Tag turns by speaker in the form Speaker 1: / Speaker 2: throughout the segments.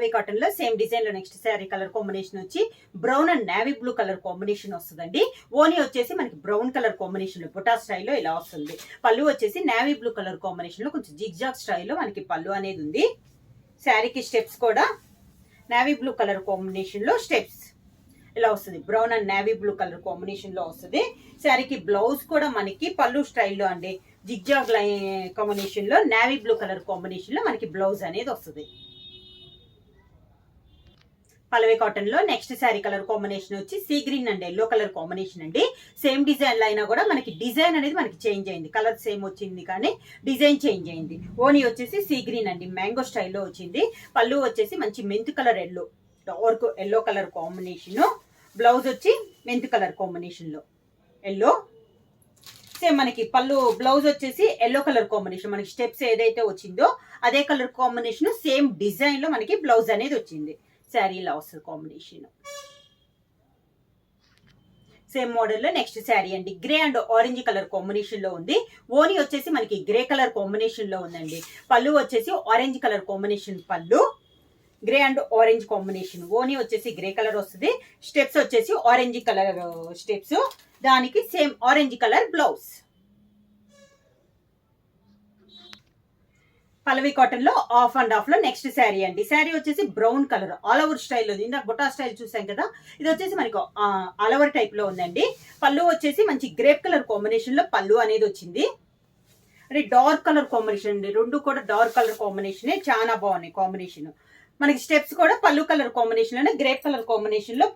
Speaker 1: పల్లవి cotton లో same design లో next sari colour combination వచ్చి brown and navy blue colour combination వస్తుందండి. ఓనీ వచ్చేసి మనకి బ్రౌన్ కలర్ కాంబినేషన్ లో బుటా స్టైల్లో ఇలా వస్తుంది. పళ్ళు వచ్చేసి నేవీ బ్లూ కలర్ కాంబినేషన్ లో కొంచెం జిగ్జాగ్ స్టైల్లో మనకి పళ్ళు అనేది ఉంది. శారీకి స్టెప్స్ కూడా నేవీ బ్లూ కలర్ కాంబినేషన్ లో స్టెప్స్ ఇలా వస్తుంది. Brown and navy blue colour combination లో వస్తుంది. శారీకి బ్లౌజ్ కూడా మనకి పళ్ళు స్టైల్లో అండి జిగ్జాగ్ కాంబినేషన్ లో నేవీ బ్లూ కలర్ కాంబినేషన్ లో మనకి బ్లౌజ్ అనేది వస్తుంది. పల్లవి కాటన్ లో నెక్స్ట్ శారీ కలర్ కాంబినేషన్ వచ్చి sea green and yellow colour combination అండి. సేమ్ డిజైన్ లో అయినా కూడా మనకి డిజైన్ అనేది మనకి చేంజ్ అయింది. కలర్ సేమ్ వచ్చింది కానీ డిజైన్ చేంజ్ అయింది. ఓనీ వచ్చేసి సీ గ్రీన్ అండి మ్యాంగో స్టైల్లో వచ్చింది. పళ్ళు వచ్చేసి మంచి mint colour yellow dark yellow colour combination. Blouse వచ్చి మెంత్ కలర్ కాంబినేషన్ లో ఎల్లో. సేమ్ మనకి పళ్ళు బ్లౌజ్ వచ్చేసి ఎల్లో కలర్ కాంబినేషన్. మనకి స్టెప్స్ ఏదైతే వచ్చిందో అదే కలర్ కాంబినేషన్ సేమ్ డిజైన్ లో మనకి బ్లౌజ్ అనేది వచ్చింది. శారీ ఇలా వస్తుంది కాంబినేషన్. సేమ్ మోడల్ లో నెక్స్ట్ శారీ అండి grey and orange colour combination లో ఉంది. ఓనీ వచ్చేసి మనకి గ్రే కలర్ కాంబినేషన్ లో ఉందండి. పళ్ళు వచ్చేసి ఆరెంజ్ కలర్ కాంబినేషన్ పళ్ళు. Grey and orange combination. ఓనీ వచ్చేసి గ్రే కలర్ వస్తుంది. స్టెప్స్ వచ్చేసి ఆరెంజ్ కలర్ స్టెప్స్. దానికి same orange colour blouse. Pallavi cotton లో ఆఫ్ అండ్ ఆఫ్ లో నెక్స్ట్ శారీ అండి. శారీ వచ్చేసి బ్రౌన్ కలర్ ఆల్ ఓవర్ స్టైల్లో ఉంది. ఇందాక బుటా స్టైల్ చూసాం కదా, ఇది వచ్చేసి మనకి ఆల్ ఓవర్ టైప్ లో ఉందండి. పళ్ళు వచ్చేసి మంచి గ్రేప్ కలర్ కాంబినేషన్ లో పళ్ళు అనేది వచ్చింది. అంటే డార్క్ కలర్ కాంబినేషన్ అండి. రెండు కూడా డార్క్ కలర్ కాంబినేషన్ చాలా బాగున్నాయి కాంబినేషన్. మనకి స్టెప్స్ కూడా పళ్ళు కలర్ కాంబినేషన్ లోనే గ్రేప్ కలర్ కాంబినేషన్ లో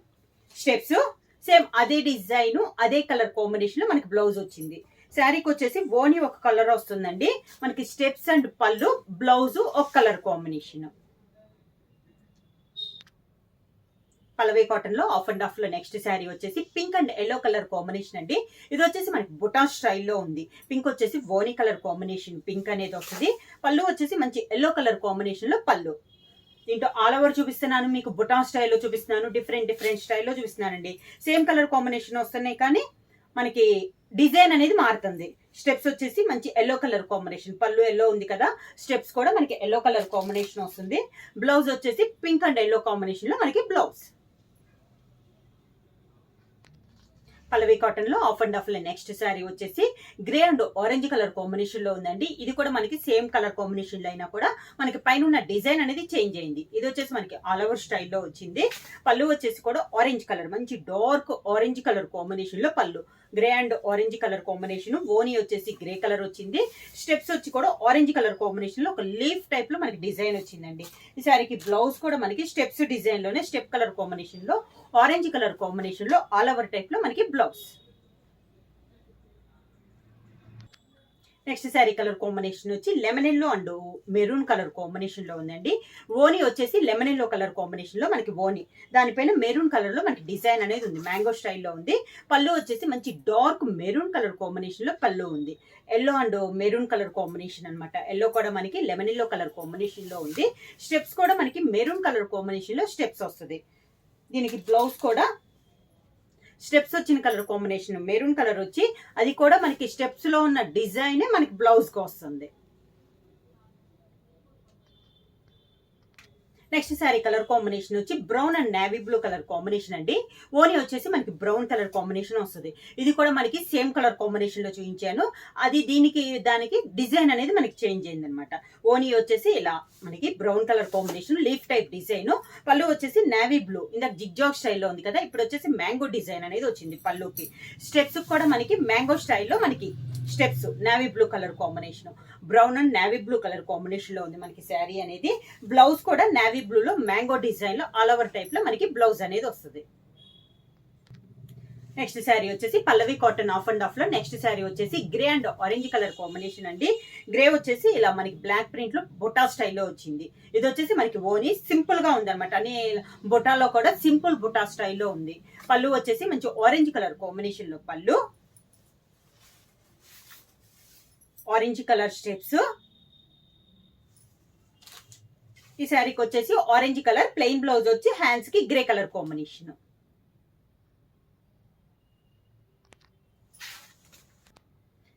Speaker 1: స్టెప్స్. సేమ్ అదే డిజైన్ అదే కలర్ కాంబినేషన్ లో మనకి బ్లౌజ్ వచ్చింది. శారీకి వచ్చేసి ఓనీ ఒక కలర్ వస్తుందండి. మనకి స్టెప్స్ అండ్ పళ్ళు బ్లౌజ్ ఒక కలర్ కాంబినేషన్. పల్లవి కాటన్ లో ఆఫ్ అండ్ ఆఫ్ లో నెక్స్ట్ శారీ వచ్చేసి pink and yellow colour combination అండి. ఇది వచ్చేసి మనకి బుటా స్టైల్లో ఉంది. పింక్ వచ్చేసి ఓనీ కలర్ కాంబినేషన్ పింక్ అనేది వస్తుంది. పళ్ళు వచ్చేసి మంచి ఎల్లో కలర్ కాంబినేషన్ లో పళ్ళు. దీంట్లో ఆల్ ఓవర్ చూపిస్తున్నాను, మీకు బుటా స్టైల్లో చూపిస్తున్నాను, డిఫరెంట్ స్టైల్లో చూపిస్తున్నానండి. సేమ్ కలర్ కాంబినేషన్ వస్తున్నాయి కానీ మనకి డిజైన్ అనేది మారుతుంది. స్టెప్స్ వచ్చేసి మంచి ఎల్లో కలర్ కాంబినేషన్. పళ్ళు ఎల్లో ఉంది కదా, స్టెప్స్ కూడా మనకి ఎల్లో కలర్ కాంబినేషన్ వస్తుంది. బ్లౌజ్ వచ్చేసి పింక్ అండ్ ఎల్లో కాంబినేషన్ లో మనకి బ్లౌజ్. పల్లవి కాటన్ లో ఆఫ్ అండ్ ఆఫ్ లో నెక్స్ట్ శారీ వచ్చేసి grey and orange colour combination లో ఉందండి. ఇది కూడా మనకి సేమ్ కలర్ కాంబినేషన్ లో అయినా కూడా మనకి పైన ఉన్న డిజైన్ అనేది చేంజ్ అయింది. ఇది వచ్చేసి మనకి ఆల్ ఓవర్ స్టైల్లో వచ్చింది. పళ్ళు వచ్చేసి కూడా ఆరెంజ్ కలర్ మంచి డార్క్ ఆరెంజ్ కలర్ కాంబినేషన్ లో పళ్ళు. Grey and orange colour combination. ఓనీ వచ్చేసి గ్రే కలర్ వచ్చింది. స్టెప్స్ వచ్చి కూడా ఆరెంజ్ కలర్ కాంబినేషన్ లో ఒక లీఫ్ టైప్ లో మనకి డిజైన్ వచ్చిందండి. ఈ శారీకి బ్లౌజ్ కూడా మనకి స్టెప్స్ డిజైన్ లోనే స్టెప్ కలర్ కాంబినేషన్ లో ఆరెంజ్ కలర్ కాంబినేషన్ లో ఆల్ ఓవర్ టైప్ లో మనకి blouse. Next sari colour combination వచ్చి lemon yellow and maroon colour combination లో ఉందండి. ఓనీ వచ్చేసి లెమన్ ఎల్లో కలర్ కాంబినేషన్ లో మనకి ఓనీ, దానిపైన మెరూన్ కలర్ లో మనకి డిజైన్ అనేది ఉంది. మ్యాంగో స్టైల్లో ఉంది. పళ్ళు వచ్చేసి మంచి డార్క్ మెరూన్ కలర్ కాంబినేషన్ లో పళ్ళు ఉంది. Yellow and maroon colour combination అనమాట. ఎల్లో కూడా మనకి లెమన్ ఎల్లో కలర్ కాంబినేషన్ లో ఉంది. స్టెప్స్ కూడా మనకి మెరూన్ కలర్ కాంబినేషన్ లో స్టెప్స్ వస్తుంది. దీనికి బ్లౌజ్ కూడా స్టెప్స్ వచ్చిన కలర్ కాంబినేషన్ మెరూన్ కలర్ వచ్చి అది కూడా మనకి స్టెప్స్ లో ఉన్న డిజైన్ మనకి బ్లౌజ్ కి వస్తుంది. నెక్స్ట్ శారీ కలర్ కాంబినేషన్ వచ్చి brown and navy blue colour combination అండి. ఓనీ వచ్చేసి మనకి బ్రౌన్ కలర్ కాంబినేషన్ వస్తుంది. ఇది కూడా మనకి సేమ్ కలర్ కాంబినేషన్ లో చూపించాను. అది దానికి డిజైన్ అనేది మనకి చేంజ్ అయింది అనమాట. ఓనీ వచ్చేసి ఇలా మనకి brown colour combination leaf type design. పళ్ళు వచ్చేసి నేవీ బ్లూ, ఇందాక జిగ్జాగ్ స్టైల్లో ఉంది కదా, ఇప్పుడు వచ్చేసి మ్యాంగో డిజైన్ అనేది వచ్చింది పళ్ళుకి. స్టెప్స్ కూడా మనకి మ్యాంగో స్టైల్లో మనకి steps navy blue colour combination. Brown and navy blue colour combination లో ఉంది మనకి శారీ అనేది. బ్లౌజ్ కూడా నేవీ బ్లూ లో మ్యాంగో డిజైన్ లో ఆల్ ఓవర్ టైప్ లో మనకి బ్లౌజ్ అనేది వస్తుంది. నెక్స్ట్ శారీ వచ్చేసి పల్లవి కాటన్ ఆఫ్ అండ్ ఆఫ్ లో నెక్స్ట్ శారీ వచ్చేసి grey and orange colour combination అండి. గ్రే వచ్చేసి ఇలా మనకి బ్లాక్ ప్రింట్ లో బొటా స్టైల్లో వచ్చింది. ఇది వచ్చేసి మనకి ఓనీ సింపుల్ గా ఉంది అనమాట. అని బొటాలో కూడా సింపుల్ బొటా స్టైల్లో ఉంది. పళ్ళు వచ్చేసి మంచి ఆరెంజ్ కలర్ కాంబినేషన్ లో పళ్ళు, ఆరెంజ్ కలర్ స్టెప్స్. ఈ శారీకి వచ్చేసి ఆరెంజ్ కలర్ ప్లెయిన్ బ్లౌజ్ వచ్చి హ్యాండ్స్ కి grey colour combination.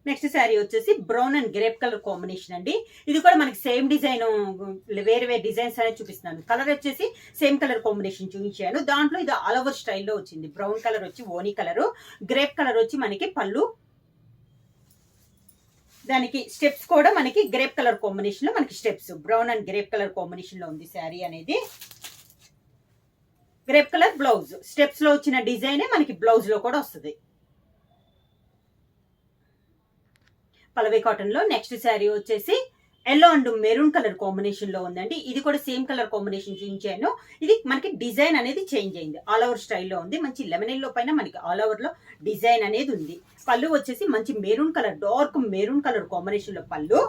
Speaker 1: Next sari వచ్చేసి brown and grape colour combination అండి. ఇది కూడా మనకి సేమ్ డిజైన్, వేరే వేరే డిజైన్స్ అనేది చూపిస్తున్నాను. కలర్ వచ్చేసి సేమ్ కలర్ కాంబినేషన్ చూపించాను. దాంట్లో ఇది ఆల్ ఓవర్ స్టైల్లో వచ్చింది. బ్రౌన్ కలర్ వచ్చి ఓనీ కలర్, గ్రేప్ కలర్ వచ్చి మనకి పళ్ళు, దానికి స్టెప్స్ కూడా మనకి గ్రేప్ కలర్ కాంబినేషన్ లో మనకి steps brown and grape colour combination లో ఉంది శారీ అనేది. గ్రేప్ కలర్ బ్లౌజ్, స్టెప్స్ లో వచ్చిన డిజైనే మనకి బ్లౌజ్ లో కూడా వస్తుంది. పల్లవి కాటన్ లో నెక్స్ట్ శారీ వచ్చేసి yellow and maroon colour combination లో ఉందండి. ఇది కూడా సేమ్ కలర్ కాంబినేషన్ చూపించాను. ఇది మనకి డిజైన్ అనేది చేంజ్ అయింది, ఆల్ ఓవర్ స్టైల్లో ఉంది. మంచి లెమన్ ఎల్లో పైన మనకి ఆల్ ఓవర్ లో డిజైన్ అనేది ఉంది. పళ్ళు వచ్చేసి మంచి maroon colour, dark maroon colour combination లో పళ్ళు,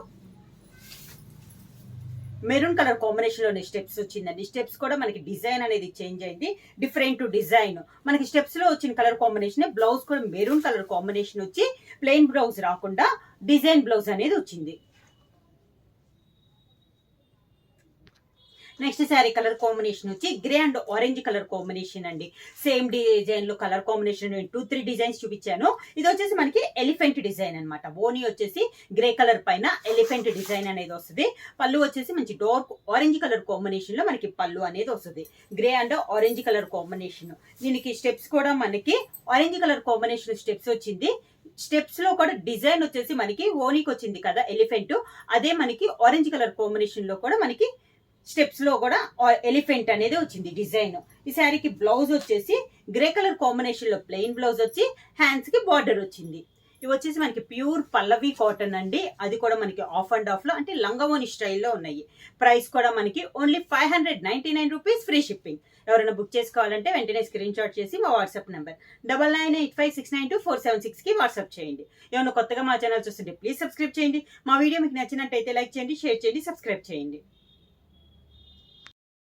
Speaker 1: మెరూన్ కలర్ కాంబినేషన్ లోనే స్టెప్స్ వచ్చిందండి. స్టెప్స్ కూడా మనకి డిజైన్ అనేది చేంజ్ అయింది, డిఫరెంట్ డిజైన్. మనకి స్టెప్స్ లో వచ్చిన కలర్ కాంబినేషన్, బ్లౌజ్ కూడా మెరూన్ కలర్ కాంబినేషన్ వచ్చి ప్లెయిన్ బ్లౌజ్ రాకుండా డిజైన్ బ్లౌజ్ అనేది వచ్చింది. నెక్స్ట్ శారీ కలర్ కాంబినేషన్ వచ్చి grey and orange colour combination అండి. సేమ్ డిజైన్ లో కలర్ కాంబినేషన్ 2-3 డిజైన్స్ చూపించాను. ఇది వచ్చేసి మనకి ఎలిఫెంట్ డిజైన్ అనమాట. ఓనీ వచ్చేసి గ్రే కలర్ పైన ఎలిఫెంట్ డిజైన్ అనేది వస్తుంది. పళ్ళు వచ్చేసి మంచి డార్క్ ఆరెంజ్ కలర్ కాంబినేషన్ లో మనకి పళ్ళు అనేది వస్తుంది. Grey and orange colour combination. దీనికి స్టెప్స్ కూడా మనకి ఆరెంజ్ కలర్ కాంబినేషన్ స్టెప్స్ వచ్చింది. స్టెప్స్ లో కూడా డిజైన్ వచ్చేసి మనకి ఓనీకి వచ్చింది కదా ఎలిఫెంట్, అదే మనకి ఆరెంజ్ కలర్ కాంబినేషన్ లో కూడా మనకి స్టెప్స్ లో కూడా ఎలిఫెంట్ అనేది వచ్చింది డిజైన్. ఈ శారీకి బ్లౌజ్ వచ్చేసి గ్రే కలర్ కాంబినేషన్ లో ప్లెయిన్ బ్లౌజ్ వచ్చి హ్యాండ్స్ కి బార్డర్ వచ్చింది. ఇవి వచ్చేసి మనకి ప్యూర్ పల్లవి కాటన్ అండి. అది కూడా మనకి ఆఫ్ అండ్ ఆఫ్ లో అంటే లంగవోని స్టైల్లో ఉన్నాయి. ప్రైస్ కూడా మనకి ఓన్లీ 599 రూపీస్, ఫ్రీ షిప్పింగ్. ఎవరైనా బుక్ చేసుకోవాలంటే వెంటనే స్క్రీన్ షాట్ చేసి మా వాట్సాప్ నెంబర్ 9985692476 కి వాట్సాప్ చేయండి. ఏమైనా కొత్తగా మా ఛానల్ చూస్తుంటే ప్లీజ్ సబ్స్క్రైబ్ చేయండి. మా వీడియో మీకు నచ్చినట్టయితే లైక్ చేయండి, షేర్ చేయండి, సబ్స్క్రైబ్ చేయండి.